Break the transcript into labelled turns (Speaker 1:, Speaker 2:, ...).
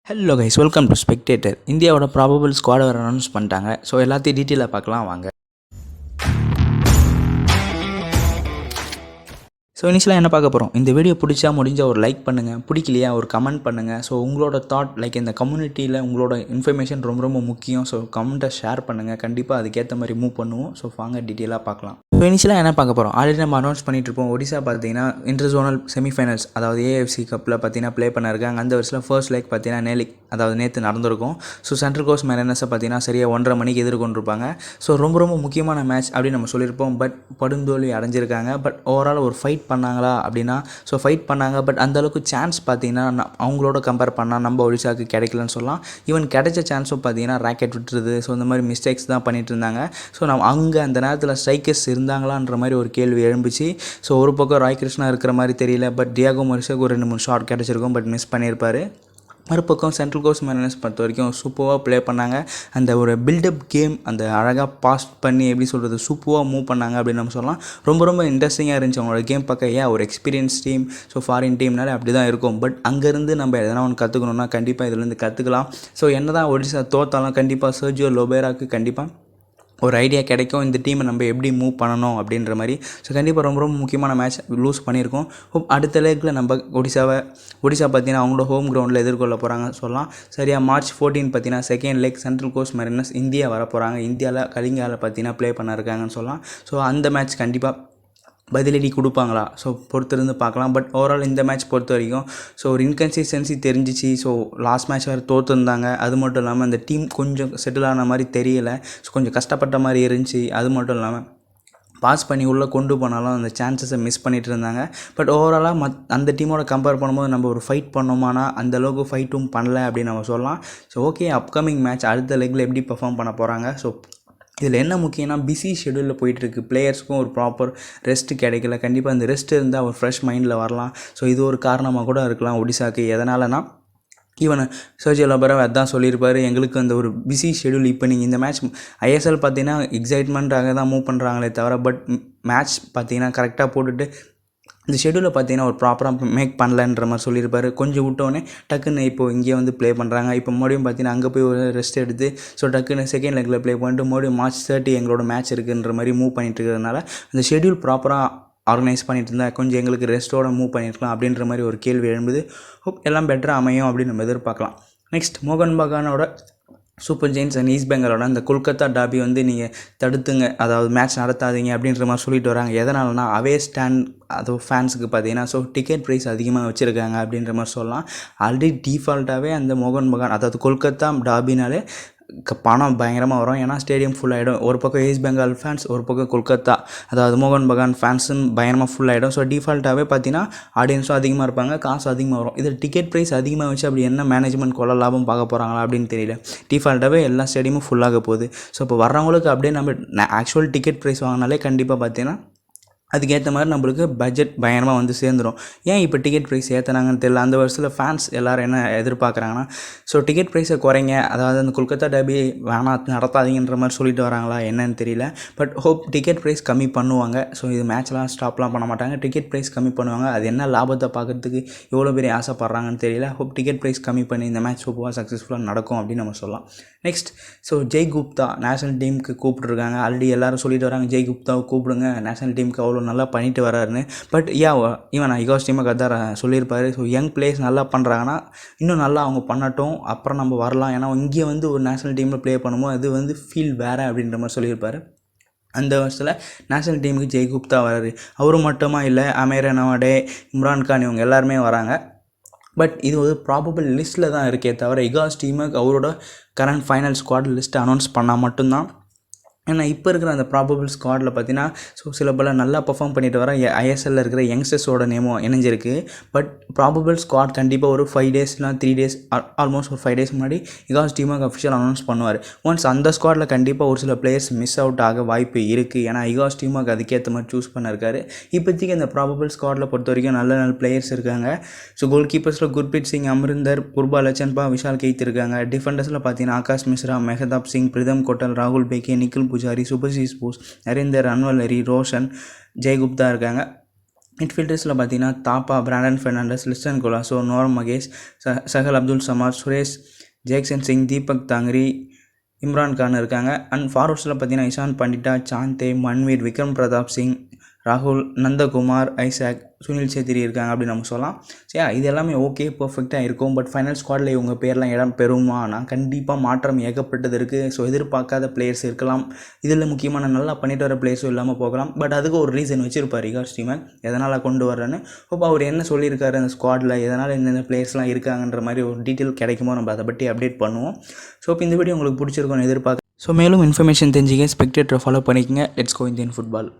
Speaker 1: Hello guys, welcome to spectator. இந்தியாவோட probable squad வேறு announce பண்ணிட்டாங்க. ஸோ எல்லாத்தையும் டீட்டெயிலாக பார்க்கலாம் வாங்க. ஸோ இனிஷியலாக என்ன பார்க்க போகிறோம், இந்த வீடியோ பிடிச்சா முடிஞ்ச ஒரு லைக் பண்ணுங்கள், பிடிக்கலையா ஒரு கமெண்ட் பண்ணுங்கள். ஸோ உங்களோட தாட் லைக் இந்த கம்யூனிட்டியில் உங்களோட இன்ஃபர்மேஷன் ரொம்ப ரொம்ப முக்கியம். ஸோ கமெண்ட்டை ஷேர் பண்ணுங்கள், கண்டிப்பாக அதுக்கேற்ற மாதிரி மூவ் பண்ணுவோம். ஸோ வாங்க டீட்டெயிலாக பார்க்கலாம். ஸோ இனிஷியலாக என்ன பார்க்க போகிறோம், ஆல்ரெடி நம்ம அனௌன்ஸ் பண்ணிட்டு இருப்போம். ஒடிசா பார்த்தீங்கன்னா இன்டர் செமிஃபைனல்ஸ், அதாவது ஏஎஃப்சி கப்பில் பார்த்தீங்கன்னா ப்ளே பண்ணிருக்காங்க. அந்த வருஷத்தில் ஃபர்ஸ்ட் லைக் பார்த்தீங்கன்னா அதாவது நேற்று நடந்திருக்கும். ஸோ சென்ட்ரல் கோஸ்ட் மெரினஸை பார்த்தீங்கன்னா சரியாக 1:30 மணிக்கு எதிர்கொண்டிருப்பாங்க. ஸோ ரொம்ப ரொம்ப முக்கியமான மேட்ச் அப்படின்னு நம்ம சொல்லியிருப்போம். பட் படுந்தோல்வி அடைஞ்சிருக்காங்க. பட் ஓவரால் ஒரு ஃபைட் பண்ணாங்களா அப்படின்னா, ஸோ ஃபைட் பண்ணாங்க. பட் அந்தளவுக்கு சான்ஸ் பார்த்தீங்கன்னா அவங்களோட கம்பேர் பண்ணால் நம்ம ஒடிசாவுக்கு கிடைக்கலன்னு சொல்லலாம். ஈவன் கிடைச்ச சான்ஸும் பார்த்தீங்கன்னா ராக்கெட் விட்டுருது. ஸோ இந்த மாதிரி மிஸ்டேக்ஸ் தான் பண்ணிட்டு இருந்தாங்க. ஸோ நம்ம அங்கே அந்த நேரத்தில் ஸ்ட்ரைக்கர்ஸ் இருந்தாங்களான்ற மாதிரி ஒரு கேள்வி எழும்பிச்சு. ஸோ ஒரு பக்கம் ராய் கிருஷ்ணா இருக்கிற மாதிரி தெரியல. பட் டியாகோ மொரிஸாக்கு ஒரு 2-3 ஷாட் கிடச்சிருக்கும். பட் மிஸ் பண்ணியிருப்பார். மறுபக்கம் சென்ட்ரல் கோஸ்ட் மெரினஸ் பொறுத்த வரைக்கும் சூப்பராக ப்ளே பண்ணாங்க. அந்த ஒரு பில்டப் கேம், அந்த அழகாக பாஸ் பண்ணி எப்படி சொல்கிறது சூப்பராக மூவ் பண்ணாங்க அப்படின்னு நம்ம சொல்லலாம். ரொம்ப ரொம்ப இன்ட்ரெஸ்டிங்காக இருந்துச்சு அவங்களோட கேம் பார்க்க. ஒரு எக்ஸ்பீரியன்ஸ் டீம், ஸோ ஃபாரின் டீம்னாலே அப்படி தான் இருக்கும். பட் அங்கேருந்து நம்ம எதனா ஒன்று கற்றுக்கணுன்னா கண்டிப்பாக இதுலேருந்து கற்றுக்கலாம். ஸோ என்ன தான் ஒடிசா தோத்தாலும் கண்டிப்பாக சர்ஜியோ லோபேராக்கு கண்டிப்பாக ஒரு ஐடியா கிடைக்கும், இந்த டீமை நம்ம எப்படி மூவ் பண்ணணும் அப்படின்ற மாதிரி. ஸோ கண்டிப்பாக ரொம்ப ரொம்ப முக்கியமான மேட்ச் லூஸ் பண்ணியிருக்கோம். அடுத்த லேக்கில் நம்ம ஒடிசா பார்த்தீங்கன்னா அவங்களோட ஹோம் கிரவுண்டில் எதிர்கொள்ள போகிறாங்க சொல்லலாம். சரியாக March 14 பார்த்தீங்கன்னா second leg Central Coast Mariners India வர போகிறாங்க. இந்தியாவில் கலிங்காவில் பார்த்தீங்கன்னா ப்ளே பண்ண இருக்காங்கன்னு சொல்லலாம். ஸோ அந்த மேட்ச் கண்டிப்பாக பதிலடி கொடுப்பாங்களா, ஸோ பொறுத்திருந்து பார்க்கலாம். பட் ஓவரால் இந்த மேட்ச் பொறுத்த வரைக்கும் ஸோ ஒரு இன்கன்சிஸ்டன்சி தெரிஞ்சிச்சு. ஸோ லாஸ்ட் மேட்ச் வேறு தோற்றுருந்தாங்க. அது மட்டும் இல்லாமல் அந்த டீம் கொஞ்சம் செட்டில் ஆன மாதிரி தெரியலை. ஸோ கொஞ்சம் கஷ்டப்பட்ட மாதிரி இருந்துச்சு. அது மட்டும் இல்லாமல் பாஸ் பண்ணி உள்ளே கொண்டு போனாலும் அந்த சான்சஸை மிஸ் பண்ணிகிட்டு இருந்தாங்க. பட் ஓவராலாக அந்த டீமோட கம்பேர் பண்ணும்போது நம்ம ஒரு ஃபைட் பண்ணோமானா அந்தளவுக்கு ஃபைட்டும் பண்ணல அப்படின்னு நம்ம சொல்லலாம். ஸோ ஓகே, அப்கமிங் மேட்ச் அடுத்த லெக்கில் எப்படி பெர்ஃபார்ம் பண்ண போகிறாங்க. ஸோ இதில் என்ன முக்கியம்னா பிஸி ஷெடியூலில் போயிட்டுருக்கு. பிளேயர்ஸ்க்கும் ஒரு ப்ராப்பர் ரெஸ்ட்டு கிடைக்கல. கண்டிப்பாக அந்த ரெஸ்ட் இருந்தால் ஒரு ஃப்ரெஷ் மைண்டில் வரலாம். ஸோ இது ஒரு காரணமாக கூட இருக்கலாம் ஒடிசாக்கு. எதனாலனா ஈவன் சர்ஜியோ லோபேரா அதான் சொல்லியிருப்பார், எங்களுக்கு அந்த ஒரு பிஸி ஷெடியூல். இப்போ நீங்கள் இந்த மேட்ச் ஐஎஸ்எல் பார்த்தீங்கன்னா எக்ஸைட்மெண்ட்டாக தான் மூவ் பண்ணுறாங்களே தவிர, பட் மேட்ச் பார்த்தீங்கன்னா கரெக்டாக போட்டுட்டு இந்த ஷெடியூலை பார்த்தீங்கன்னா ஒரு ப்ராப்பராக மேக் பண்ணலன்ற மாதிரி சொல்லியிருப்பார். கொஞ்சம் விட்டோன்னே டக்குன்னு இப்போது இங்கே வந்து ப்ளே பண்ணுறாங்க. இப்போ மறுபடியும் பார்த்தீங்கன்னா அங்கே போய் ஒரு ரெஸ்ட் எடுத்து ஸோ டக்குன்னு செகண்ட் லெக்கில் ப்ளே பண்ணிட்டு மறுபடியும் March 30 எங்களோட மேட்ச் இருக்குன்ற மாதிரி மூவ் பண்ணிட்டு இருக்கிறதுனால அந்த ஷெடியூல் ப்ராப்பராக ஆர்கனைஸ் பண்ணிட்டு இருந்தால் கொஞ்சம் எங்களுக்கு ரெஸ்ட்டோட மூவ் பண்ணியிருக்கலாம் அப்படின்ற மாதிரி ஒரு கேள்வி எழும்புது. ஹோப் எல்லாம் பெட்டராக அமையும் அப்படின்னு நம்ம எதிர்பார்க்கலாம். நெக்ஸ்ட் மோகன் பகானோட சூப்பர் ஜெயின்ஸ் அண்ட் ஈஸ்ட் பெங்காலோட அந்த கொல்கத்தா டாபி வந்து நீங்கள் தடுத்துங்க, அதாவது மேட்ச் நடத்தாதீங்க அப்படின்ற மாதிரி சொல்லிட்டு வராங்க. எதனாலனா அவே ஸ்டாண்ட் அது ஃபேன்ஸுக்கு பார்த்தீங்கன்னா ஸோ டிக்கெட் ப்ரைஸ் அதிகமாக வச்சுருக்காங்க அப்படின்ற மாதிரி சொல்லலாம். ஆல்ரெடி டிஃபால்ட்டாகவே அந்த மோகன் பகான் அதாவது கொல்கத்தா டாபினாலே பணம் பயங்கரமாக வரும். ஏன்னா ஸ்டேடியம் ஃபுல் ஆகிடும். ஒரு பக்கம் ஈஸ்ட் பெங்கால் ஃபேன்ஸ், ஒரு பக்கம் கொல்கத்தா அதாவது மோகன் பகான் ஃபேன்ஸுன்னு பயங்கரமாக ஃபுல் ஆகிடும். ஸோ டிஃபால்ட்டாகவே பார்த்தீங்கன்னா ஆடியன்ஸும் அதிகமாக இருப்பாங்க, காசு அதிகமாக வரும். இதில் டிக்கெட் ப்ரைஸ் அதிகமாக வச்சு அப்படி என்ன மேனேஜ்மெண்ட் கொள்ள லாபம் பார்க்க போகிறாங்களா அப்படின்னு தெரியல. டிஃபால்ட்டாகவே எல்லா ஸ்டேடியமும் ஃபுல்லாக போகுது. ஸோ இப்போ வர்றவங்களுக்கு அப்படியே நம்ம ஆக்சுவல் டிக்கெட் ப்ரைஸ் வாங்கினாலே கண்டிப்பாக பார்த்தீங்கன்னா அதுக்கேற்ற மாதிரி நம்மளுக்கு பட்ஜெட் பயங்கரமாக வந்து சேர்ந்துடும். ஏன் இப்போ டிக்கெட் ப்ரைஸ் ஏற்றுனாங்கன்னு தெரியல. அந்த வருஷத்தில் ஃபேன்ஸ் எல்லோரும் என்ன எதிர்பார்க்குறாங்கன்னா ஸோ டிக்கெட் ப்ரைஸை குறைங்க, அதாவது அந்த கொல்கத்தா டர்பி வேணாம் நடத்தாதீங்கன்ற மாதிரி சொல்லிட்டு வராங்களா என்னன்னு தெரியல. பட் ஹோப் டிக்கெட் ப்ரைஸ் கம்மி பண்ணுவாங்க. ஸோ இது மேட்ச்லாம் ஸ்டாப்லாம் பண்ண மாட்டாங்க, டிக்கெட் ப்ரைஸ் கம்மி பண்ணுவாங்க. அது என்ன லாபத்தை பார்க்குறதுக்கு எவ்வளோ பெரிய ஆசைப்படுறாங்கன்னு தெரியல. ஹோப் டிக்கெட் ப்ரைஸ் கம்மி பண்ணி இந்த மேட்ச் சூப்பராக சக்ஸஸ்ஃபுல்லாக நடக்கும் அப்படின்னு நம்ம சொல்லலாம். Next so Jai Gupta national டீமுக்கு கூப்பிட்ருக்காங்க. ஆல்ரெடி எல்லோரும் சொல்லிட்டு வராங்க ஜெய் குப்தாவை கூப்பிடுங்க, நேஷனல் டீமுக்கு அவ்வளோ நல்லா பண்ணிட்டு வராருன்னு. பட் ஈவன் ஐகாஸ் டீமுக்கு அதான் சொல்லியிருப்பாரு. ஸோ யங் பிளேயர்ஸ் நல்லா பண்ணுறாங்கன்னா இன்னும் நல்லா அவங்க பண்ணட்டும், அப்புறம் நம்ம வரலாம். ஏன்னா இங்கே வந்து ஒரு நேஷனல் டீமில் ப்ளே பண்ணும்போது அது வந்து ஃபீல் வேறு அப்படின்ற மாதிரி சொல்லியிருப்பார். அந்த வருஷத்தில் நேஷனல் டீமுக்கு ஜெய் குப்தா வராரு. அவரும் மட்டுமா இல்லை, அமீர் நவாடே, இம்ரான் கான் இவங்க எல்லாருமே வராங்க. பட் இது ஒரு ப்ராபபிள் லிஸ்ட்டில் தான் இருக்கே தவிர இகாஸ் டீமுக்கு அவரோட கரண்ட் ஃபைனல் ஸ்குவாட் லிஸ்ட்டை அனௌன்ஸ் பண்ணால் மட்டும்தான். ஏன்னா இப்போ இருக்கிற அந்த ப்ராபபிள் ஸ்குவாடில் பார்த்தீங்கன்னா ஸோ சில பல நல்லா பர்ஃபார்ம் பண்ணிட்டு வர ஐஎஸ்எல்லில் இருக்கிற யங்ஸ்டர்ஸோட நேமும் இணைஞ்சிருக்கு. பட் ப்ராபபிள் ஸ்குவாட் கண்டிப்பாக ஒரு 5 days இல்லை 3 days ஆல்மோஸ்ட் ஒரு 5 days முன்னாடி இகாஸ் டீமுக்கு அஃபிஷியல் அனௌன்ஸ் பண்ணுவார். ஒன்ஸ் அந்த ஸ்குவாடில் கண்டிப்பாக ஒரு சில பிளேயர்ஸ் மிஸ் அவுட் ஆக வாய்ப்பு இருக்குது. ஏன்னா இகாஸ் டீமுக்கு அதுக்கேற்ற மாதிரி சூஸ் பண்ணிருக்காரு. இப்போதைக்கு அந்த ப்ராபபிள் ஸ்குவாடில் பொறுத்த வரைக்கும் நல்ல நல்ல பிளேயர்ஸ் இருக்காங்க. ஸோ கோல் கீப்பர்ஸில் குர்பிரீத் சிங், அமரிந்தர், புர்பா லச்சன்பா, விஷால் கெய்த் இருக்காங்க. டிஃபெண்டர்ஸில் பார்த்தீங்கன்னா ஆகாஷ் மிஸ்ரா, மெஹதாப் சிங், பிரிதம் கோட்டல், ராகுல் பேக்கே, நிக்கில் புஜாரி, சுபசிஸ் போஸ், நரேந்தர், அன்வலரி, ரோஷன், ஜெய் குப்தா இருக்காங்க. மிட்ஃபீல்டர்ஸில் பார்த்தீங்கன்னா Thapa, Brandon Fernandes, Liston Colaco, Naorem Mahesh, Sahal Abdul Samad, Suresh, Jackson Singh, Deepak Tangri, Imran Khan இருக்காங்க. அண்ட் ஃபார்வர்ட்ஸில் பார்த்தீங்கன்னா இஷான் பண்டிட்டா, சாந்தே, மன்வீர், விக்ரம் பிரதாப் சிங், ராகுல், நந்தகுமார், ஐசாக், சுனில் சேத்ரி இருக்காங்க அப்படின்னு நம்ம சொல்லலாம். சரி, இது எல்லாமே ஓகே, பர்ஃபெக்டாக இருக்கும். பட் ஃபைனல் ஸ்குவாடில் இவங்க பேர்லாம் இடம் பெறுமானா கண்டிப்பாக மாற்றம் ஏகப்பட்டது இருக்குது. ஸோ எதிர்பார்க்காத பிளேயர்ஸ் இருக்கலாம். இதில் முக்கியமான நல்லா பண்ணிட்டு வர பிளேயர்ஸும் இல்லாமல் போகலாம். பட் அதுக்கு ஒரு ரீசன் வச்சுருப்பார் ரிகார்ட் ஸ்டீமன், எதனால் கொண்டு வரேன்னு. இப்போ அவர் என்ன சொல்லியிருக்காரு அந்த ஸ்குவாடில், எதனால் இந்தந்த பிளேயர்ஸ்லாம் இருக்காங்கன்ற மாதிரி ஒரு டீட்டெயில் கிடைக்குமோ நம்ம அதை பற்றி அப்டேட் பண்ணுவோம். ஸோ இப்போ இந்த வீடியோ உங்களுக்கு பிடிச்சிருக்கோன்னு எதிர்பார்க்க. ஸோ மேலும் இன்ஃபர்மேஷன் தெரிஞ்சுக்க ஸ்பெக்டேட்டரை ஃபாலோ பண்ணிக்கங்க. Let's go Indian football.